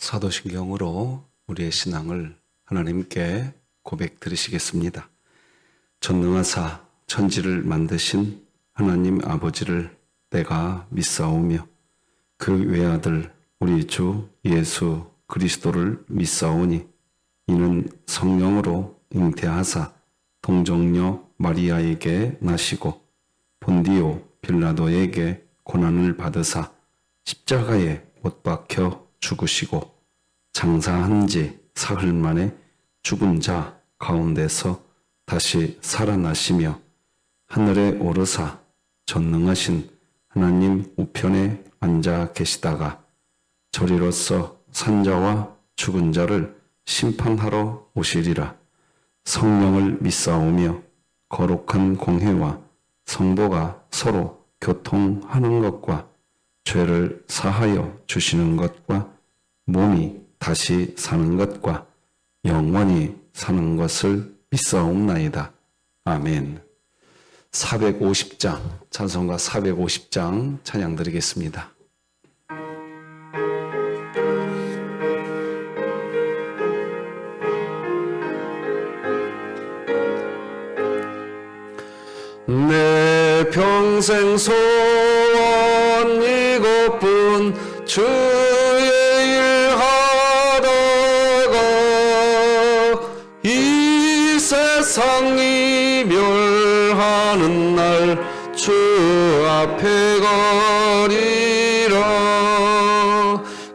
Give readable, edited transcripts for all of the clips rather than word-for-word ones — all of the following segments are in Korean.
사도신경으로 우리의 신앙을 하나님께 고백 드리시겠습니다. 전능하사 천지를 만드신 하나님 아버지를 내가 믿사오며 그 외아들 우리 주 예수 그리스도를 믿사오니 이는 성령으로 잉태하사 동정녀 마리아에게 나시고 본디오 빌라도에게 고난을 받으사 십자가에 못 박혀 죽으시고 장사한 지 사흘 만에 죽은 자 가운데서 다시 살아나시며 하늘에 오르사 전능하신 하나님 우편에 앉아 계시다가 저리로서 산자와 죽은 자를 심판하러 오시리라. 성령을 믿사오며 거룩한 공회와 성도가 서로 교통하는 것과 죄를 사하여 주시는 것과 몸이 다시 사는 것과 영원히 사는 것을 믿사옵나이다. 아멘. 450장, 찬송가 450장 찬양 드리겠습니다. 내 평생 소원 이것뿐 주의 일 하다가 이 세상 이별하는 날 주 앞에 가리라.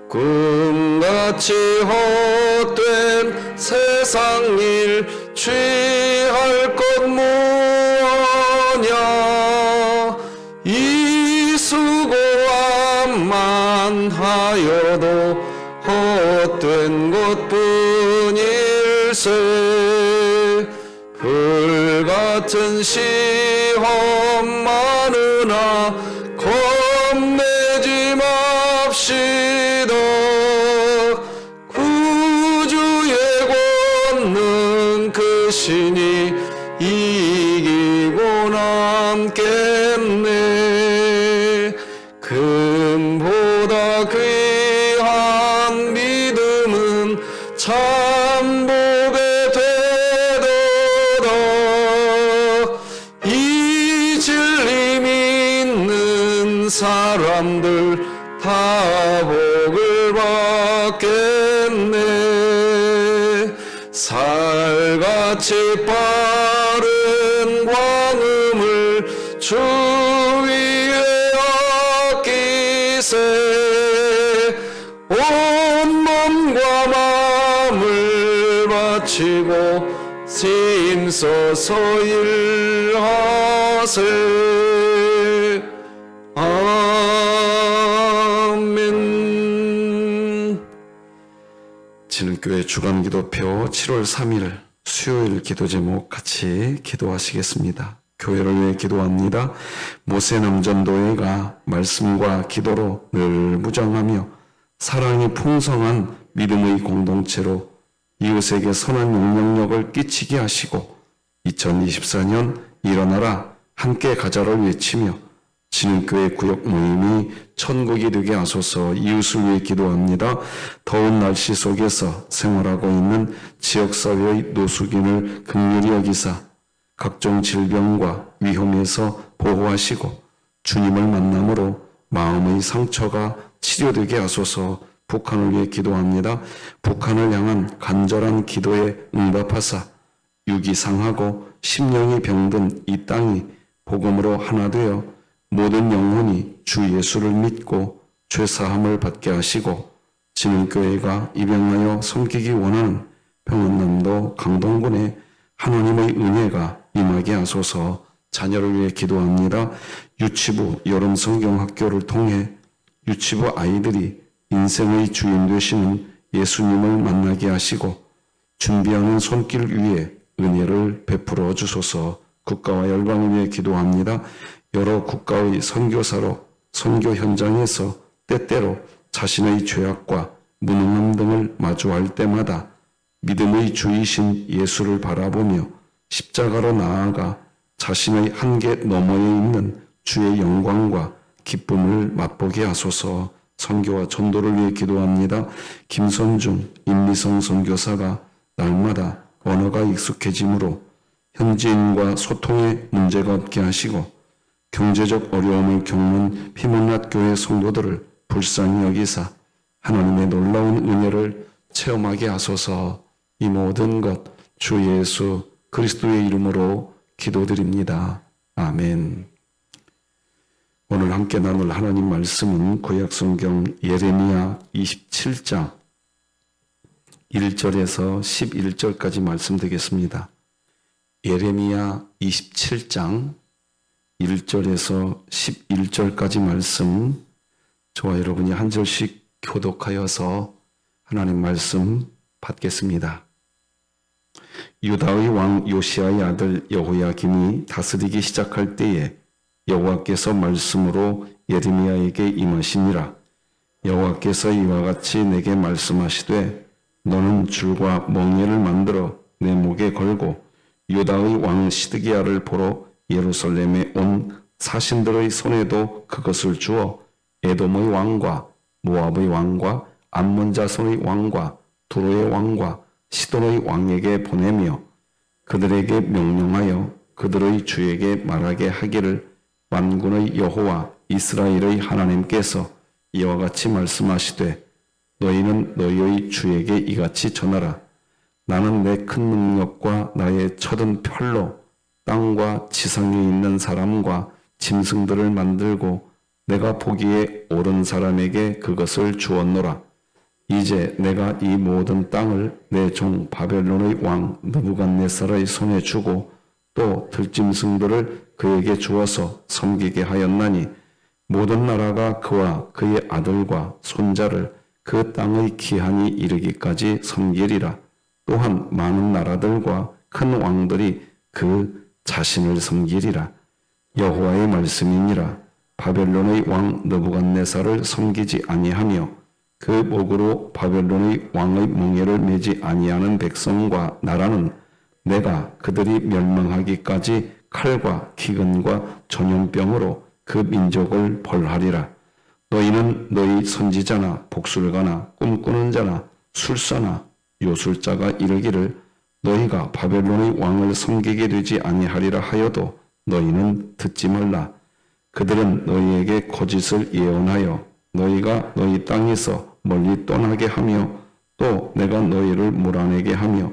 꿈같이 헛된 세상 일 취할 것 무엇냐. 이 수고함만 하여도 헛된 것뿐일세. 불같은 시험 많으나 겁내지 맙시다. 구주의 권능 그 신이 이기고 남겠네. 금보다 귀한 믿음은 참복에 되도다. 이 진리 믿는 사람들 다 복을 받겠네. 살같이 빠른 광음을 주 위에 아끼세. 온 몸과 마음을 바치고 힘써서 일하세. 아멘. 진흥교회 주간기도표 7월 3일 수요일 기도제목 같이 기도하시겠습니다. 교회를 위해 기도합니다. 모세 남전도회가 말씀과 기도로 늘 무장하며 사랑이 풍성한 믿음의 공동체로 이웃에게 선한 영향력을 끼치게 하시고 2024년 일어나라 함께 가자를 외치며 진흥교회 구역 모임이 천국이 되게 하소서. 이웃을 위해 기도합니다. 더운 날씨 속에서 생활하고 있는 지역사회의 노숙인을 긍휼히 여기사 각종 질병과 위험에서 보호하시고 주님을 만남으로 마음의 상처가 치료되게 하소서. 북한을 위해 기도합니다. 북한을 향한 간절한 기도에 응답하사 육이 상하고 심령이 병든 이 땅이 복음으로 하나 되어 모든 영혼이 주 예수를 믿고 죄사함을 받게 하시고 진흥교회가 입양하여 섬기기 원하는 평안남도 강동군에 하나님의 은혜가 임하게 하소서. 자녀를 위해 기도합니다. 유치부 여름성경학교를 통해 유치부 아이들이 인생의 주인 되시는 예수님을 만나게 하시고 준비하는 손길 위에 은혜를 베풀어 주소서. 국가와 열방을 위해 기도합니다. 여러 국가의 선교사로 선교 현장에서 때때로 자신의 죄악과 무능함 등을 마주할 때마다 믿음의 주이신 예수를 바라보며 십자가로 나아가 자신의 한계 너머에 있는 주의 영광과 기쁨을 맛보게 하소서. 선교와 전도를 위해 기도합니다. 김선중, 임미성 선교사가 날마다 언어가 익숙해지므로 현지인과 소통에 문제가 없게 하시고 경제적 어려움을 겪는 피문낫 교회 성도들을 불쌍히 여기사 하나님의 놀라운 은혜를 체험하게 하소서. 이 모든 것 주 예수 그리스도의 이름으로 기도드립니다. 아멘. 오늘 함께 나눌 하나님 말씀은 구약성경 예레미야 27장 1절에서 11절까지 말씀드리겠습니다. 예레미야 27장 1절에서 11절까지 말씀, 저와 여러분이 한 절씩 교독하여서 하나님 말씀 받겠습니다. 유다의 왕 요시아의 아들 여호야김이 다스리기 시작할 때에 여호와께서 말씀으로 예레미야에게 임하시니라. 여호와께서 이와 같이 내게 말씀하시되 너는 줄과 멍에를 만들어 내 목에 걸고 유다의 왕 시드기야를 보러 예루살렘에 온 사신들의 손에도 그것을 주어 에돔의 왕과 모압의 왕과 암몬 자손의 왕과 두로의 왕과 시돈의 왕에게 보내며 그들에게 명령하여 그들의 주에게 말하게 하기를 만군의 여호와 이스라엘의 하나님께서 이와 같이 말씀하시되 너희는 너희의 주에게 이같이 전하라. 나는 내 큰 능력과 나의 쳐든 팔로 땅과 지상에 있는 사람과 짐승들을 만들고 내가 보기에 옳은 사람에게 그것을 주었노라. 이제 내가 이 모든 땅을 내 종 바벨론의 왕 느부갓네살의 손에 주고 또 들짐승들을 그에게 주어서 섬기게 하였나니 모든 나라가 그와 그의 아들과 손자를 그 땅의 기한이 이르기까지 섬기리라. 또한 많은 나라들과 큰 왕들이 그 자신을 섬기리라. 여호와의 말씀이니라. 바벨론의 왕 느부갓네살을 섬기지 아니하며 그 목으로 바벨론의 왕의 멍에를 매지 아니하는 백성과 나라는 내가 그들이 멸망하기까지 칼과 기근과 전염병으로 그 민족을 벌하리라. 너희는 너희 선지자나 복술가나 꿈꾸는 자나 술사나 요술자가 이르기를 너희가 바벨론의 왕을 섬기게 되지 아니하리라 하여도 너희는 듣지 말라. 그들은 너희에게 거짓을 예언하여 너희가 너희 땅에서 멀리 떠나게 하며 또 내가 너희를 몰아내게 하며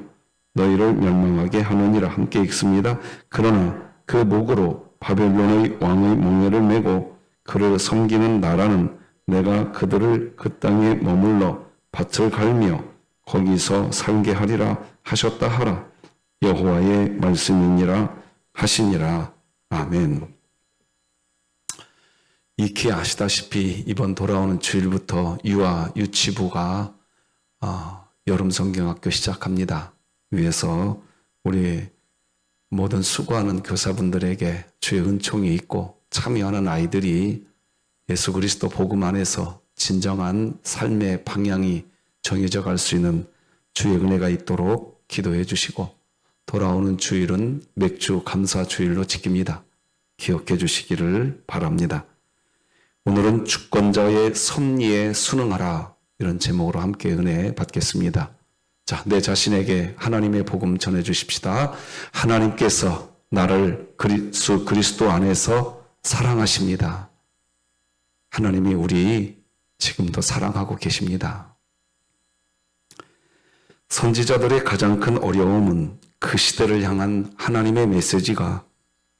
너희를 멸망하게 하느니라. 함께 읽습니다. 그러나 그 목으로 바벨론의 왕의 멍에를 메고 그를 섬기는 나라는 내가 그들을 그 땅에 머물러 밭을 갈며 거기서 살게 하리라 하셨다 하라. 여호와의 말씀이니라 하시니라. 아멘. 익히 아시다시피 이번 돌아오는 주일부터 유아 유치부가 여름 성경학교 시작합니다. 위에서 우리 모든 수고하는 교사분들에게 주의 은총이 있고 참여하는 아이들이 예수 그리스도 복음 안에서 진정한 삶의 방향이 정해져 갈 수 있는 주의 은혜가 있도록 기도해 주시고 돌아오는 주일은 맥주 감사 주일로 지킵니다. 기억해 주시기를 바랍니다. 오늘은 주권자의 섭리에 순응하라 이런 제목으로 함께 은혜 받겠습니다. 자, 내 자신에게 하나님의 복음 전해 주십시다. 하나님께서 나를 예수 그리스도 안에서 사랑하십니다. 하나님이 우리 지금도 사랑하고 계십니다. 선지자들의 가장 큰 어려움은 그 시대를 향한 하나님의 메시지가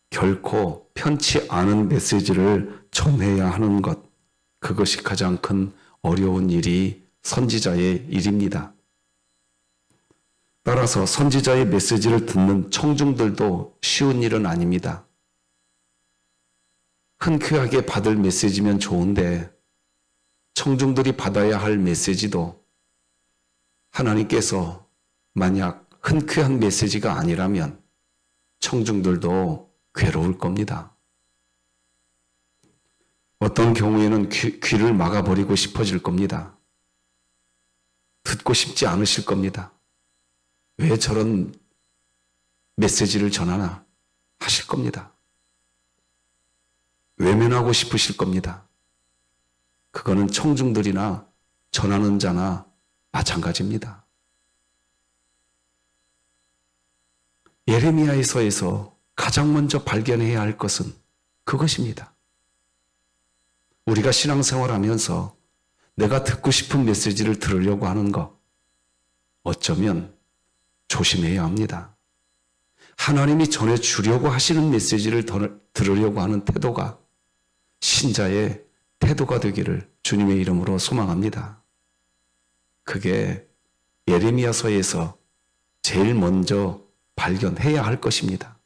결코 편치 않은 메시지를 전해야 하는 것, 그것이 가장 큰 어려운 일이 선지자의 일입니다. 따라서 선지자의 메시지를 듣는 청중들도 쉬운 일은 아닙니다. 흔쾌하게 받을 메시지면 좋은데 청중들이 받아야 할 메시지도 하나님께서 만약 흔쾌한 메시지가 아니라면 청중들도 괴로울 겁니다. 어떤 경우에는 귀를 막아버리고 싶어질 겁니다. 듣고 싶지 않으실 겁니다. 왜 저런 메시지를 전하나 하실 겁니다. 외면하고 싶으실 겁니다. 그거는 청중들이나 전하는 자나 마찬가지입니다. 예레미야서에서 가장 먼저 발견해야 할 것은 그것입니다. 우리가 신앙생활하면서 내가 듣고 싶은 메시지를 들으려고 하는 것, 어쩌면 조심해야 합니다. 하나님이 전해주려고 하시는 메시지를 들으려고 하는 태도가 신자의 태도가 되기를 주님의 이름으로 소망합니다. 그게 예레미야서에서 제일 먼저 발견해야 할 것입니다.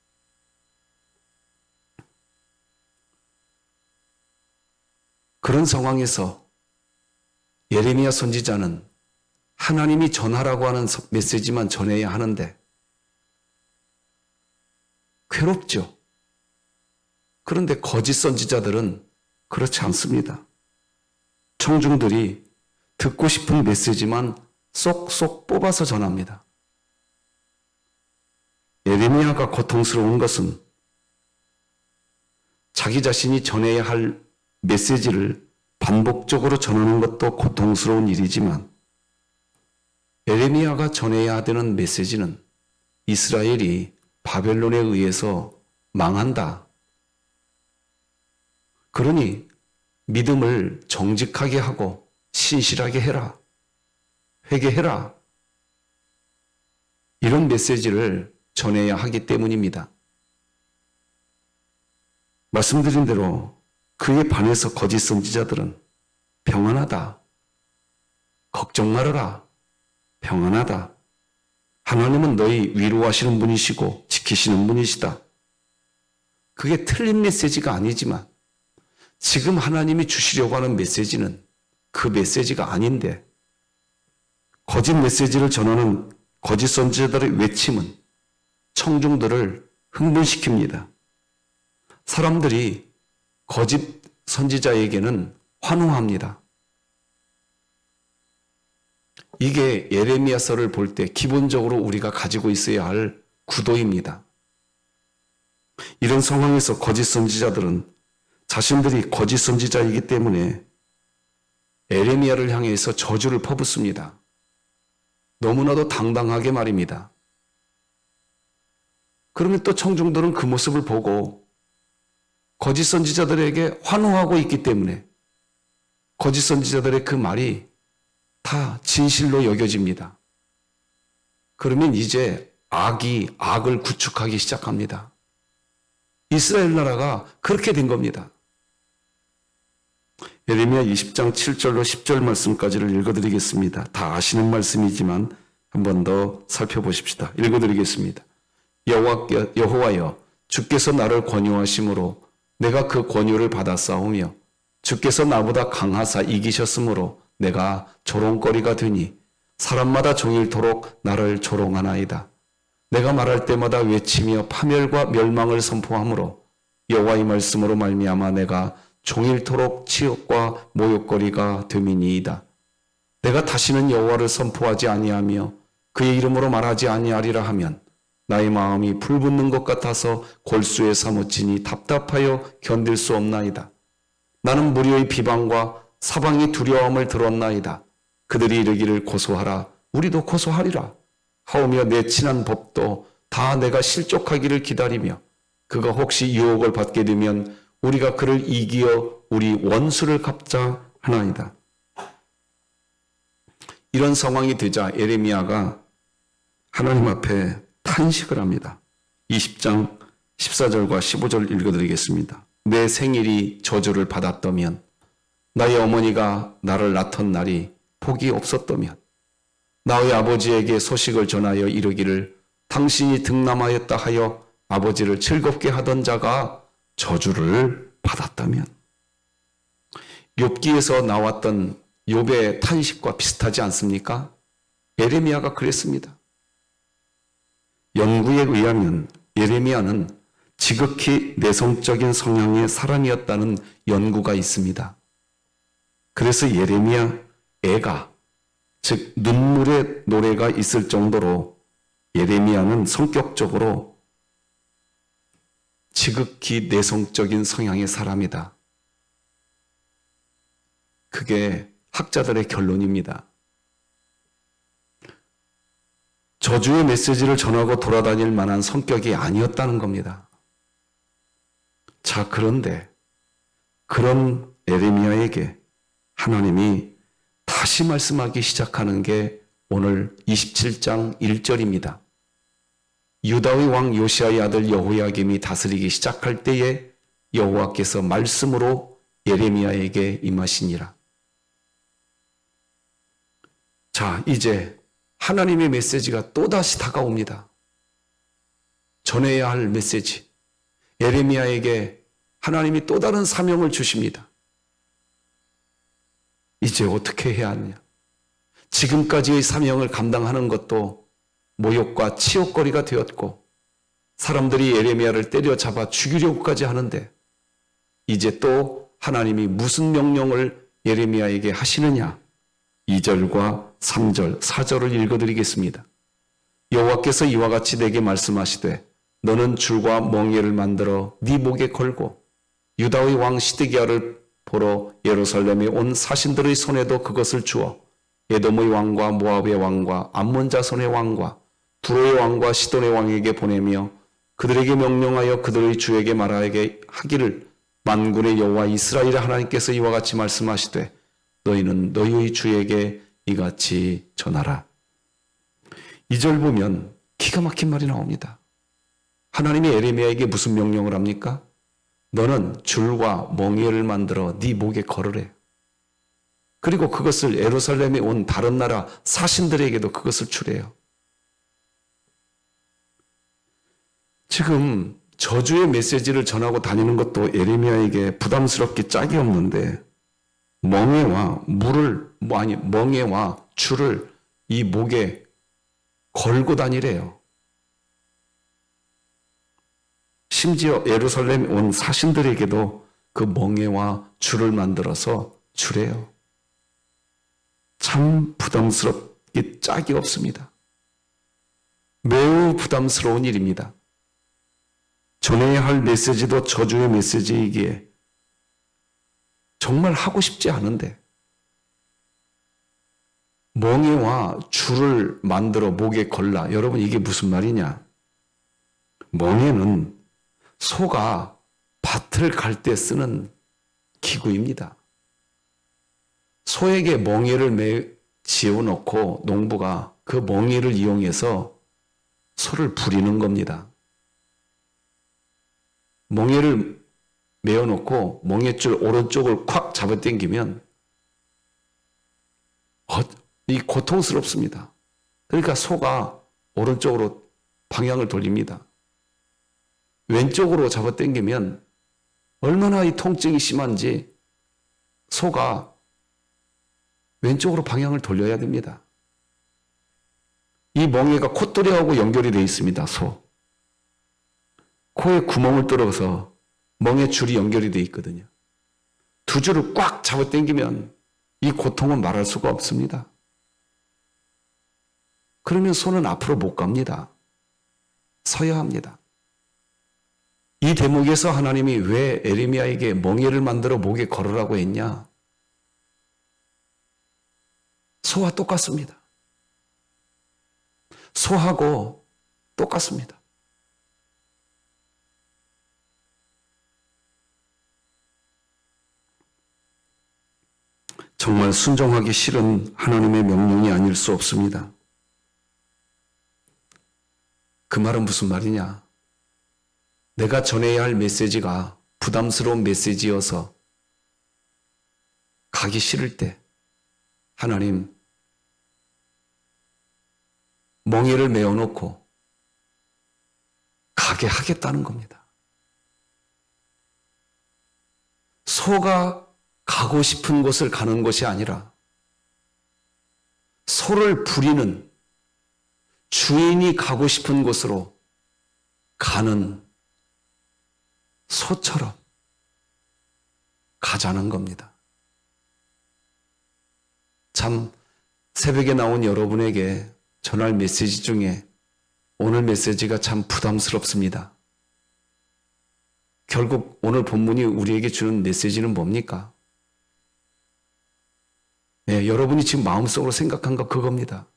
그런 상황에서 예레미야 선지자는 하나님이 전하라고 하는 메시지만 전해야 하는데 괴롭죠. 그런데 거짓 선지자들은 그렇지 않습니다. 청중들이 듣고 싶은 메시지만 쏙쏙 뽑아서 전합니다. 예레미야가 고통스러운 것은 자기 자신이 전해야 할 메시지를 반복적으로 전하는 것도 고통스러운 일이지만 예레미야가 전해야 되는 메시지는 이스라엘이 바벨론에 의해서 망한다. 그러니 믿음을 정직하게 하고 신실하게 해라. 회개해라. 이런 메시지를 전해야 하기 때문입니다. 말씀드린 대로 그에 반해서 거짓 선지자들은 평안하다. 걱정 말아라. 평안하다. 하나님은 너희 위로하시는 분이시고 지키시는 분이시다. 그게 틀린 메시지가 아니지만 지금 하나님이 주시려고 하는 메시지는 그 메시지가 아닌데 거짓 메시지를 전하는 거짓 선지자들의 외침은 청중들을 흥분시킵니다. 사람들이 거짓 선지자에게는 환호합니다. 이게 예레미야서를 볼 때 기본적으로 우리가 가지고 있어야 할 구도입니다. 이런 상황에서 거짓 선지자들은 자신들이 거짓 선지자이기 때문에 예레미야를 향해서 저주를 퍼붓습니다. 너무나도 당당하게 말입니다. 그러면 또 청중들은 그 모습을 보고 거짓 선지자들에게 환호하고 있기 때문에 거짓 선지자들의 그 말이 다 진실로 여겨집니다. 그러면 이제 악이 악을 구축하기 시작합니다. 이스라엘 나라가 그렇게 된 겁니다. 예레미야 20장 7절로 10절 말씀까지를 읽어드리겠습니다. 다 아시는 말씀이지만 한 번 더 살펴보십시다. 읽어드리겠습니다. 여호와여, 주께서 나를 권유하심으로 내가 그 권유를 받아 싸우며 주께서 나보다 강하사 이기셨으므로 내가 조롱거리가 되니 사람마다 종일토록 나를 조롱하나이다. 내가 말할 때마다 외치며 파멸과 멸망을 선포하므로 여호와의 말씀으로 말미암아 내가 종일토록 치욕과 모욕거리가 됨이니이다. 내가 다시는 여호와를 선포하지 아니하며 그의 이름으로 말하지 아니하리라 하면 나의 마음이 불붙는 것 같아서 골수에 사무치니 답답하여 견딜 수 없나이다. 나는 무리의 비방과 사방의 두려움을 들었나이다. 그들이 이르기를 고소하라. 우리도 고소하리라. 하오며 내 친한 법도 다 내가 실족하기를 기다리며 그가 혹시 유혹을 받게 되면 우리가 그를 이기어 우리 원수를 갚자 하나이다. 이런 상황이 되자 예레미야가 하나님 앞에 탄식을 합니다. 20장 14절과 15절 읽어드리겠습니다. 내 생일이 저주를 받았다면 나의 어머니가 나를 낳던 날이 복이 없었다면 나의 아버지에게 소식을 전하여 이르기를 당신이 등남하였다 하여 아버지를 즐겁게 하던 자가 저주를 받았다면 욥기에서 나왔던 욥의 탄식과 비슷하지 않습니까? 예레미야가 그랬습니다. 연구에 의하면 예레미야는 지극히 내성적인 성향의 사람이었다는 연구가 있습니다. 그래서 예레미야 애가 즉 눈물의 노래가 있을 정도로 예레미야는 성격적으로 지극히 내성적인 성향의 사람이다. 그게 학자들의 결론입니다. 저주의 메시지를 전하고 돌아다닐 만한 성격이 아니었다는 겁니다. 자, 그런데 그런 에레미야에게 하나님이 다시 말씀하기 시작하는 게 오늘 27장 1절입니다. 유다의 왕 요시아의 아들 여호야김이 다스리기 시작할 때에 여호와께서 말씀으로 예레미야에게 임하시니라. 자, 이제 하나님의 메시지가 또다시 다가옵니다. 전해야 할 메시지. 예레미야에게 하나님이 또 다른 사명을 주십니다. 이제 어떻게 해야 하느냐? 지금까지의 사명을 감당하는 것도 모욕과 치욕거리가 되었고 사람들이 예레미야를 때려잡아 죽이려고까지 하는데 이제 또 하나님이 무슨 명령을 예레미야에게 하시느냐? 2절과 3절, 4절을 읽어드리겠습니다. 여호와께서 이와 같이 내게 말씀하시되 너는 줄과 멍에를 만들어 네 목에 걸고 유다의 왕 시드기야를 보러 예루살렘에 온 사신들의 손에도 그것을 주어 에돔의 왕과 모압의 왕과 암몬 자손의 왕과 두로의 왕과 시돈의 왕에게 보내며 그들에게 명령하여 그들의 주에게 말하게 하기를 만군의 여호와 이스라엘 하나님께서 이와 같이 말씀하시되 너희는 너희의 주에게 이같이 전하라. 2절 보면 기가 막힌 말이 나옵니다. 하나님이 에레미야에게 무슨 명령을 합니까? 너는 줄과 멍에를 만들어 네 목에 걸으래. 그리고 그것을 예루살렘에 온 다른 나라 사신들에게도 그것을 주래요. 지금 저주의 메시지를 전하고 다니는 것도 예레미야에게 부담스럽게 짝이 없는데 멍에와 멍에와 줄을 이 목에 걸고 다니래요. 심지어 예루살렘에 온 사신들에게도 그 멍에와 줄을 만들어서 주래요. 참 부담스럽게 짝이 없습니다. 매우 부담스러운 일입니다. 전해야 할 메시지도 저주의 메시지이기에 정말 하고 싶지 않은데 멍에와 줄을 만들어 목에 걸라. 여러분 이게 무슨 말이냐? 멍에는 소가 밭을 갈 때 쓰는 기구입니다. 소에게 멍에를 지어놓고 농부가 그 멍에를 이용해서 소를 부리는 겁니다. 멍에를 메어놓고 멍에줄 오른쪽을 콱 잡아당기면 이 고통스럽습니다. 그러니까 소가 오른쪽으로 방향을 돌립니다. 왼쪽으로 잡아당기면 얼마나 이 통증이 심한지 소가 왼쪽으로 방향을 돌려야 됩니다. 이 멍에가 콧대하고 연결이 되어 있습니다. 소. 코에 구멍을 뚫어서 멍에 줄이 연결이 되어 있거든요. 두 줄을 꽉 잡아당기면 이 고통은 말할 수가 없습니다. 그러면 소는 앞으로 못 갑니다. 서야 합니다. 이 대목에서 하나님이 왜 에레미야에게 멍에를 만들어 목에 걸으라고 했냐? 소와 똑같습니다. 소하고 똑같습니다. 정말 순종하기 싫은 하나님의 명령이 아닐 수 없습니다. 그 말은 무슨 말이냐? 내가 전해야 할 메시지가 부담스러운 메시지여서 가기 싫을 때 하나님 멍에를 메어놓고 가게 하겠다는 겁니다. 소가 가고 싶은 곳을 가는 것이 아니라 소를 부리는 주인이 가고 싶은 곳으로 가는 소처럼 가자는 겁니다. 참 새벽에 나온 여러분에게 전할 메시지 중에 오늘 메시지가 참 부담스럽습니다. 결국 오늘 본문이 우리에게 주는 메시지는 뭡니까? 예, 여러분이 지금 마음속으로 생각한 거 그겁니다.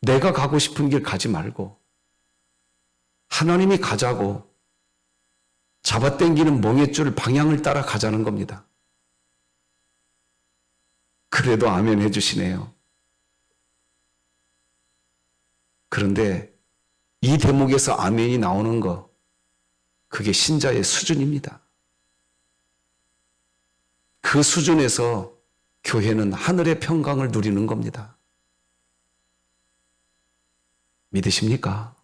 내가 가고 싶은 길 가지 말고 하나님이 가자고 잡아당기는 멍에줄 방향을 따라 가자는 겁니다. 그래도 아멘 해주시네요. 그런데 이 대목에서 아멘이 나오는 거, 그게 신자의 수준입니다. 그 수준에서 교회는 하늘의 평강을 누리는 겁니다. 믿으십니까?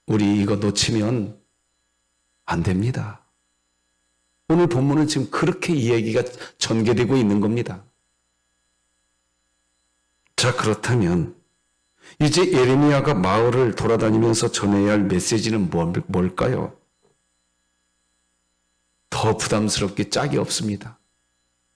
우리 이거 놓치면 안 됩니다. 오늘 본문은 지금 그렇게 이야기가 전개되고 있는 겁니다. 자, 그렇다면 이제 예레미야가 마을을 돌아다니면서 전해야 할 메시지는 뭘까요? 더 부담스럽게 짝이 없습니다.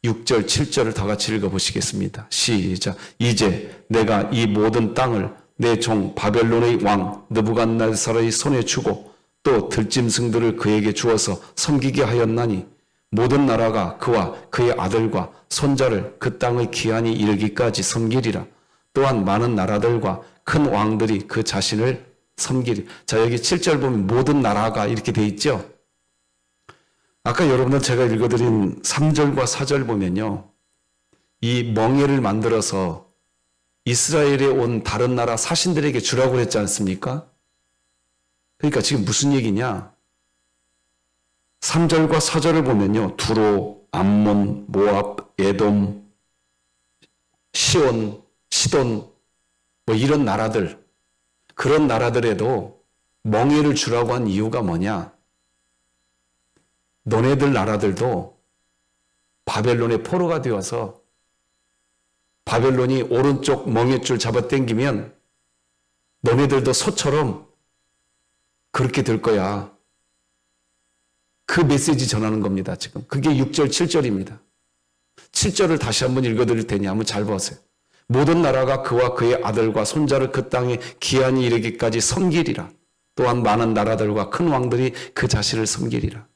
6절, 7절을 다 같이 읽어보시겠습니다. 시작. 이제 내가 이 모든 땅을 내 종 바벨론의 왕 느부갓네살의 손에 주고 또 들짐승들을 그에게 주어서 섬기게 하였나니 모든 나라가 그와 그의 아들과 손자를 그 땅의 기한이 이르기까지 섬기리라. 또한 많은 나라들과 큰 왕들이 그 자신을 섬기리. 자, 여기 7절 보면 모든 나라가 이렇게 돼 있죠. 아까 여러분들 제가 읽어드린 3절과 4절 보면요, 이 멍에를 만들어서 이스라엘에 온 다른 나라 사신들에게 주라고 했지 않습니까? 그러니까 지금 무슨 얘기냐? 3절과 4절을 보면요, 두로, 암몬, 모압, 에돔, 시온, 시돈, 뭐 이런 나라들, 그런 나라들에도 멍에를 주라고 한 이유가 뭐냐? 너네들 나라들도 바벨론의 포로가 되어서 바벨론이 오른쪽 멍에줄 잡아당기면 너네들도 소처럼 그렇게 될 거야. 그 메시지 전하는 겁니다. 지금 그게 6절 7절입니다. 7절을 다시 한번 읽어드릴 테니 한번 잘 보세요. 모든 나라가 그와 그의 아들과 손자를 그 땅에 기한이 이르기까지 섬기리라. 또한 많은 나라들과 큰 왕들이 그 자신을 섬기리라.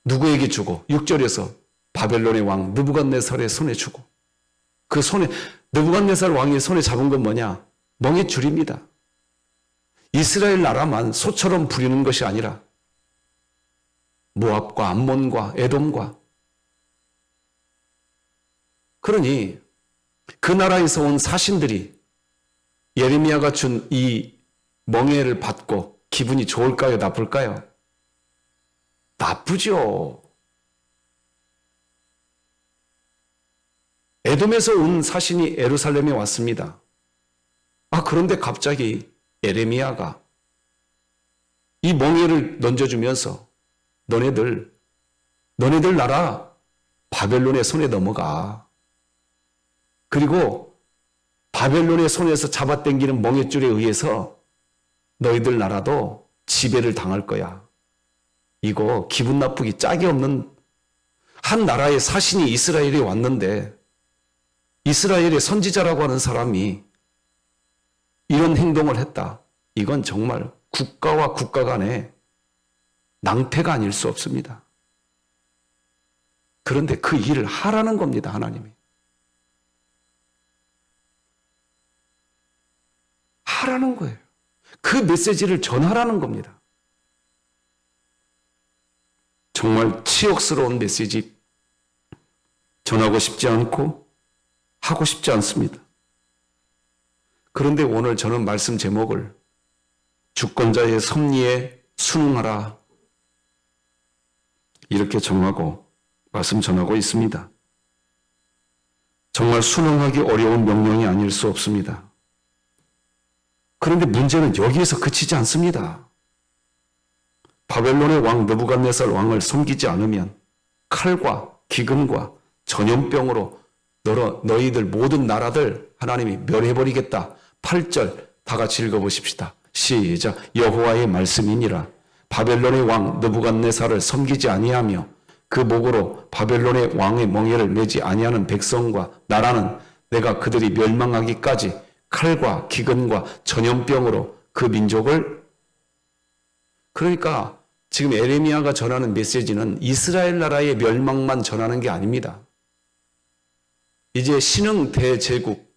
누구에게 주고? 6절에서 바벨론의 왕 느부갓네살의 손에 주고, 그 손에 느부갓네살 왕의 손에 잡은 건 뭐냐? 멍에줄입니다. 이스라엘 나라만 소처럼 부리는 것이 아니라 모압과 암몬과 에돔과, 그러니 그 나라에서 온 사신들이 예레미야가 준 이 멍에를 받고 기분이 좋을까요? 나쁠까요? 나쁘죠. 에돔에서 온 사신이 예루살렘에 왔습니다. 그런데 갑자기 예레미야가 이 멍에를 던져주면서 너네들 나라 바벨론의 손에 넘어가. 그리고 바벨론의 손에서 잡아당기는 멍에줄에 의해서 너희들 나라도 지배를 당할 거야. 이거 기분 나쁘기 짝이 없는, 한 나라의 사신이 이스라엘에 왔는데 이스라엘의 선지자라고 하는 사람이 이런 행동을 했다. 이건 정말 국가와 국가 간의 낭패가 아닐 수 없습니다. 그런데 그 일을 하라는 겁니다. 하나님이. 하라는 거예요. 그 메시지를 전하라는 겁니다. 정말 치욕스러운 메시지, 전하고 싶지 않고 하고 싶지 않습니다. 그런데 오늘 저는 말씀 제목을 주권자의 섭리에 순응하라 이렇게 정하고 말씀 전하고 있습니다. 정말 순응하기 어려운 명령이 아닐 수 없습니다. 그런데 문제는 여기에서 그치지 않습니다. 바벨론의 왕 느부갓네살 왕을 섬기지 않으면 칼과 기근과 전염병으로 너희들 모든 나라들 하나님이 멸해버리겠다. 8절 다 같이 읽어보십시다. 시작. 여호와의 말씀이니라. 바벨론의 왕 느부갓네살을 섬기지 아니하며 그 목으로 바벨론의 왕의 멍에를 매지 아니하는 백성과 나라는 내가 그들이 멸망하기까지 칼과 기근과 전염병으로 그 민족을, 그러니까 지금 에레미야가 전하는 메시지는 이스라엘 나라의 멸망만 전하는 게 아닙니다. 이제 신흥 대제국,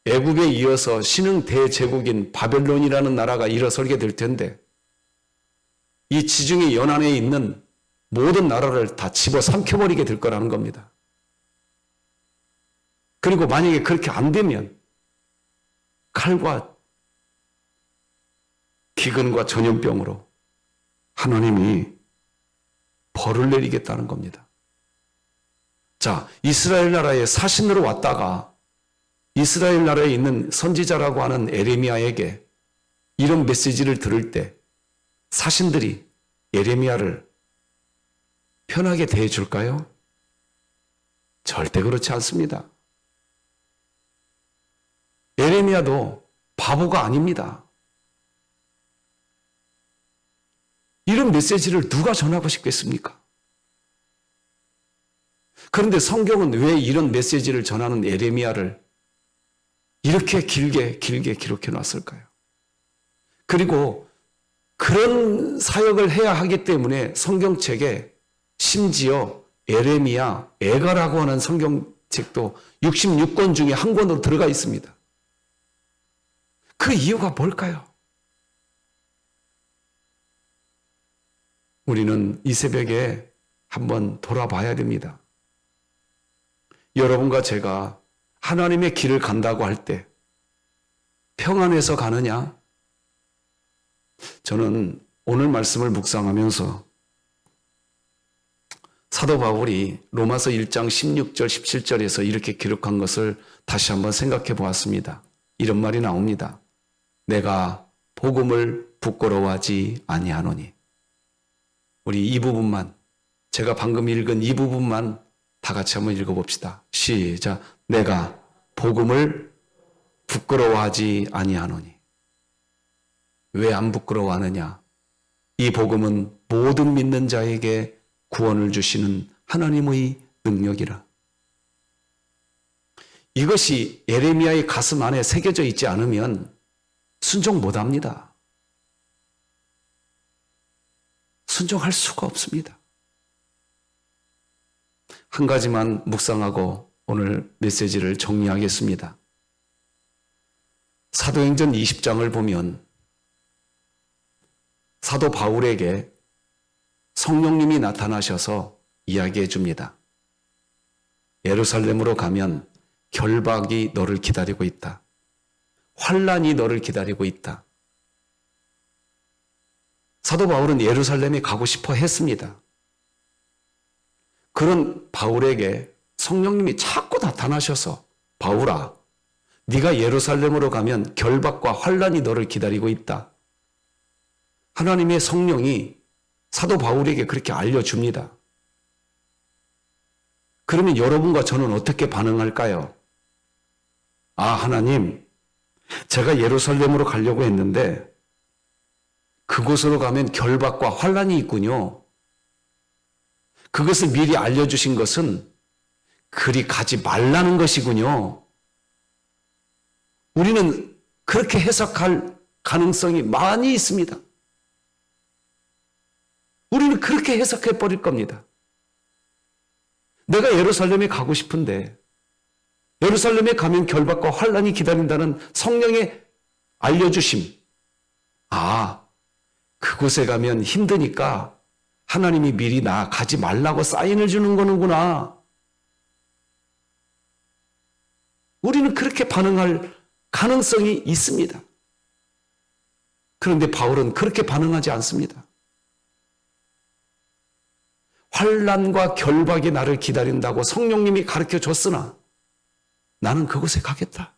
애국에 이어서 신흥 대제국인 바벨론이라는 나라가 일어설게 될 텐데 이 지중해 연안에 있는 모든 나라를 다 집어삼켜버리게 될 거라는 겁니다. 그리고 만약에 그렇게 안 되면 칼과 기근과 전염병으로 하나님이 벌을 내리겠다는 겁니다. 자, 이스라엘 나라에 사신으로 왔다가 이스라엘 나라에 있는 선지자라고 하는 에레미야에게 이런 메시지를 들을 때 사신들이 에레미야를 편하게 대해줄까요? 절대 그렇지 않습니다. 에레미야도 바보가 아닙니다. 이런 메시지를 누가 전하고 싶겠습니까? 그런데 성경은 왜 이런 메시지를 전하는 에레미야를 이렇게 길게 기록해 놨을까요? 그리고 그런 사역을 해야 하기 때문에 성경책에 심지어 에레미야, 애가라고 하는 성경책도 66권 중에 한 권으로 들어가 있습니다. 그 이유가 뭘까요? 우리는 이 새벽에 한번 돌아봐야 됩니다. 여러분과 제가 하나님의 길을 간다고 할 때 평안해서 가느냐? 저는 오늘 말씀을 묵상하면서 사도 바울이 로마서 1장 16절 17절에서 이렇게 기록한 것을 다시 한번 생각해 보았습니다. 이런 말이 나옵니다. 내가 복음을 부끄러워하지 아니하노니. 우리 이 부분만, 제가 방금 읽은 이 부분만 다 같이 한번 읽어봅시다. 시작. 내가 복음을 부끄러워하지 아니하노니. 왜 안 부끄러워하느냐? 이 복음은 모든 믿는 자에게 구원을 주시는 하나님의 능력이라. 이것이 에레미야의 가슴 안에 새겨져 있지 않으면 순종 못합니다. 순종할 수가 없습니다. 한 가지만 묵상하고 오늘 메시지를 정리하겠습니다. 사도행전 20장을 보면 사도 바울에게 성령님이 나타나셔서 이야기해 줍니다. 예루살렘으로 가면 결박이 너를 기다리고 있다. 환란이 너를 기다리고 있다. 사도 바울은 예루살렘에 가고 싶어 했습니다. 그런 바울에게 성령님이 자꾸 나타나셔서 바울아, 네가 예루살렘으로 가면 결박과 환란이 너를 기다리고 있다. 하나님의 성령이 사도 바울에게 그렇게 알려줍니다. 그러면 여러분과 저는 어떻게 반응할까요? 아, 하나님, 제가 예루살렘으로 가려고 했는데 그곳으로 가면 결박과 환란이 있군요. 그것을 미리 알려주신 것은 그리 가지 말라는 것이군요. 우리는 그렇게 해석할 가능성이 많이 있습니다. 우리는 그렇게 해석해 버릴 겁니다. 내가 예루살렘에 가고 싶은데 예루살렘에 가면 결박과 환란이 기다린다는 성령의 알려주심. 아, 그곳에 가면 힘드니까 하나님이 미리 나 가지 말라고 사인을 주는 거는구나. 우리는 그렇게 반응할 가능성이 있습니다. 그런데 바울은 그렇게 반응하지 않습니다. 환란과 결박이 나를 기다린다고 성령님이 가르쳐 줬으나 나는 그곳에 가겠다.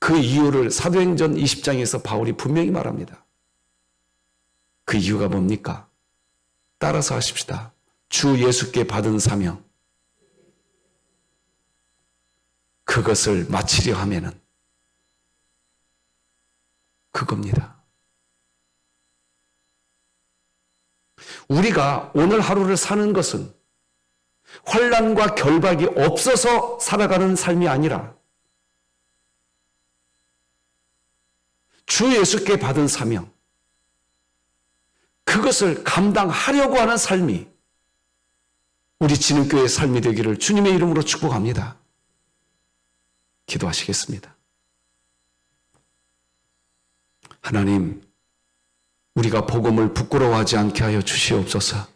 그 이유를 사도행전 20장에서 바울이 분명히 말합니다. 그 이유가 뭡니까? 따라서 하십시다. 주 예수께 받은 사명. 그것을 마치려 하면은 그겁니다. 우리가 오늘 하루를 사는 것은 환란과 결박이 없어서 살아가는 삶이 아니라 주 예수께 받은 사명, 그것을 감당하려고 하는 삶이 우리 진흥교회의 삶이 되기를 주님의 이름으로 축복합니다. 기도하시겠습니다. 하나님, 우리가 복음을 부끄러워하지 않게 하여 주시옵소서.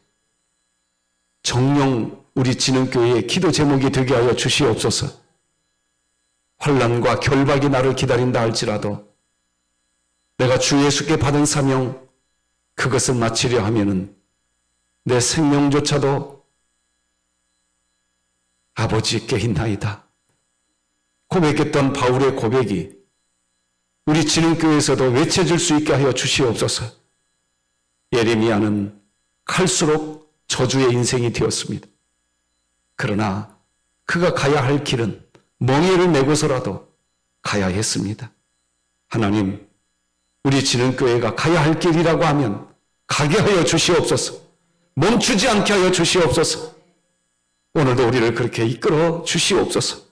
정령 우리 진흥교회의 기도 제목이 되게 하여 주시옵소서. 환난과 결박이 나를 기다린다 할지라도 내가 주 예수께 받은 사명, 그것을 마치려 하면은 내 생명조차도 아버지께 있나이다. 고백했던 바울의 고백이 우리 진흥교회에서도 외쳐질 수 있게 하여 주시옵소서. 예레미야는 갈수록 저주의 인생이 되었습니다. 그러나 그가 가야 할 길은 멍에를 메고서라도 가야 했습니다. 하나님, 우리 진흥교회가 가야 할 길이라고 하면 가게 하여 주시옵소서. 멈추지 않게 하여 주시옵소서. 오늘도 우리를 그렇게 이끌어 주시옵소서.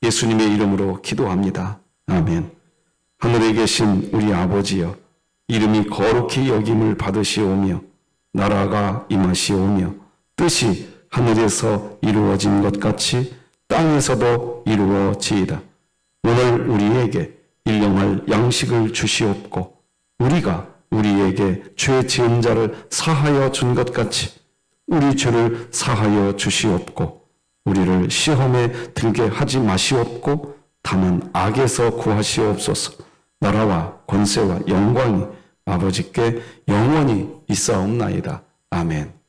예수님의 이름으로 기도합니다. 아멘. 하늘에 계신 우리 아버지여, 이름이 거룩히 여김을 받으시오며 나라가 임하시오며 뜻이 하늘에서 이루어진 것 같이 땅에서도 이루어지이다. 오늘 우리에게 일용할 양식을 주시옵고 우리가 우리에게 죄 지은 자를 사하여 준 것 같이 우리 죄를 사하여 주시옵고 우리를 시험에 들게 하지 마시옵고 다만 악에서 구하시옵소서. 나라와 권세와 영광이 아버지께 영원히 있사옵나이다. 아멘.